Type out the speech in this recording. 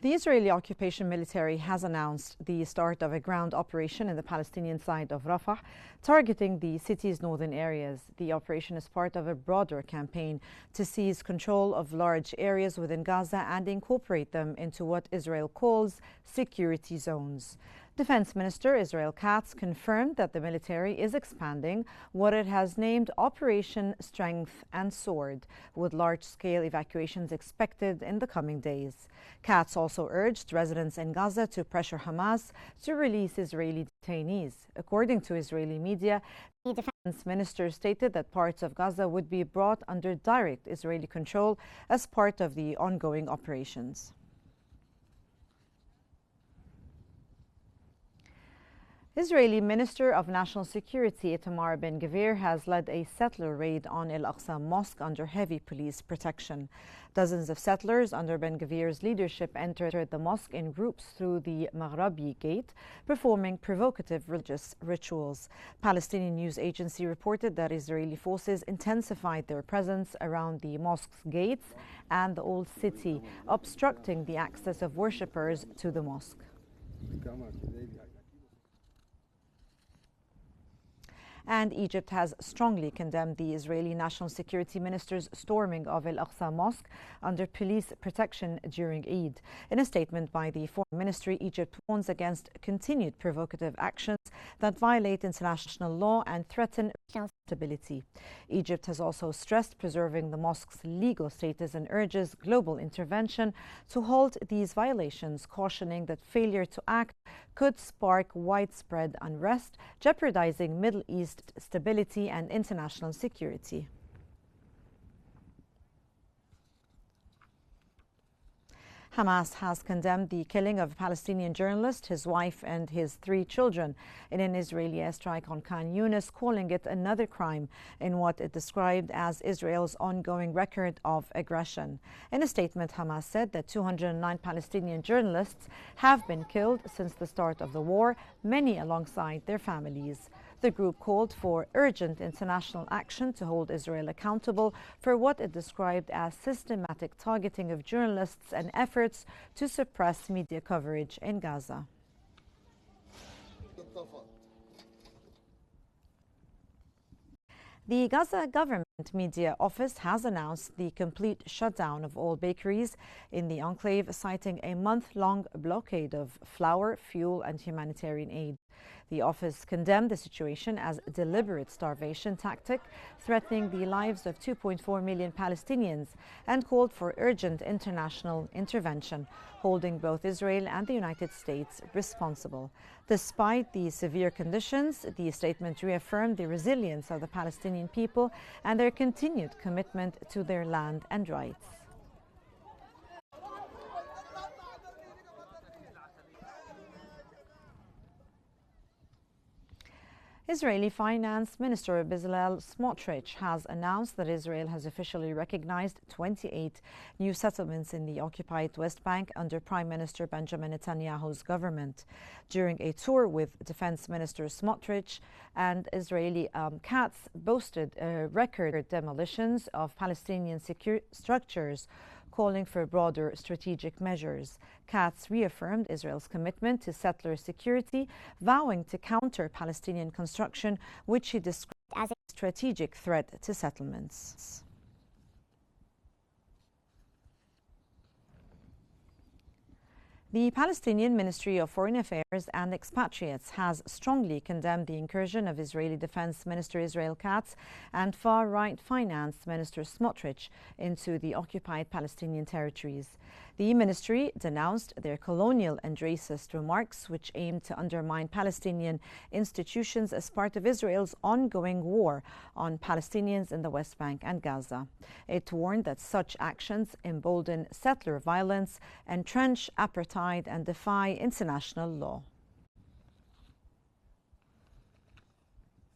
The Israeli occupation military has announced the start of a ground operation in the Palestinian side of Rafah, targeting the city's northern areas. The operation is part of a broader campaign to seize control of large areas within Gaza and incorporate them into what Israel calls security zones. Defense Minister Israel Katz confirmed that the military is expanding what it has named Operation Strength and Sword, with large-scale evacuations expected in the coming days. Katz also urged residents in Gaza to pressure Hamas to release Israeli detainees. According to Israeli media, the defense minister stated that parts of Gaza would be brought under direct Israeli control as part of the ongoing operations. Israeli Minister of National Security Itamar Ben-Gvir has led a settler raid on Al-Aqsa Mosque under heavy police protection. Dozens of settlers under Ben-Gvir's leadership entered the mosque in groups through the Maghrabi gate, performing provocative religious rituals. Palestinian news agency reported that Israeli forces intensified their presence around the mosque's gates and the old city, obstructing the access of worshippers to the mosque. And Egypt has strongly condemned the Israeli National Security Minister's storming of Al-Aqsa Mosque under police protection during Eid. In a statement by the Foreign Ministry, Egypt warns against continued provocative actions that violate international law and threaten regional stability. Egypt has also stressed preserving the mosque's legal status and urges global intervention to halt these violations, cautioning that failure to act could spark widespread unrest, jeopardizing Middle East stability and international security. Hamas has condemned the killing of a Palestinian journalist, his wife and his 3 children in an Israeli airstrike on Khan Yunis, calling it another crime in what it described as Israel's ongoing record of aggression. In a statement, Hamas said that 209 Palestinian journalists have been killed since the start of the war, many alongside their families. The group called for urgent international action to hold Israel accountable for what it described as systematic targeting of journalists and efforts to suppress media coverage in Gaza. The Gaza government media office has announced the complete shutdown of all bakeries in the enclave, citing a month-long blockade of flour, fuel and humanitarian aid. The office condemned the situation as a deliberate starvation tactic, threatening the lives of 2.4 million Palestinians, and called for urgent international intervention, holding both Israel and the United States responsible. Despite the severe conditions, the statement reaffirmed the resilience of the Palestinian people and their continued commitment to their land and rights. Israeli Finance Minister Bezalel Smotrich has announced that Israel has officially recognized 28 new settlements in the occupied West Bank under Prime Minister Benjamin Netanyahu's government. During a tour with Defense Minister Smotrich and Israeli Katz boasted record demolitions of Palestinian structures, calling for broader strategic measures. Katz reaffirmed Israel's commitment to settler security, vowing to counter Palestinian construction, which he described as a strategic threat to settlements. The Palestinian Ministry of Foreign Affairs and Expatriates has strongly condemned the incursion of Israeli Defense Minister Israel Katz and far-right Finance Minister Smotrich into the occupied Palestinian territories. The ministry denounced their colonial and racist remarks, which aim to undermine Palestinian institutions as part of Israel's ongoing war on Palestinians in the West Bank and Gaza. It warned that such actions embolden settler violence, entrench apartheid, and defy international law.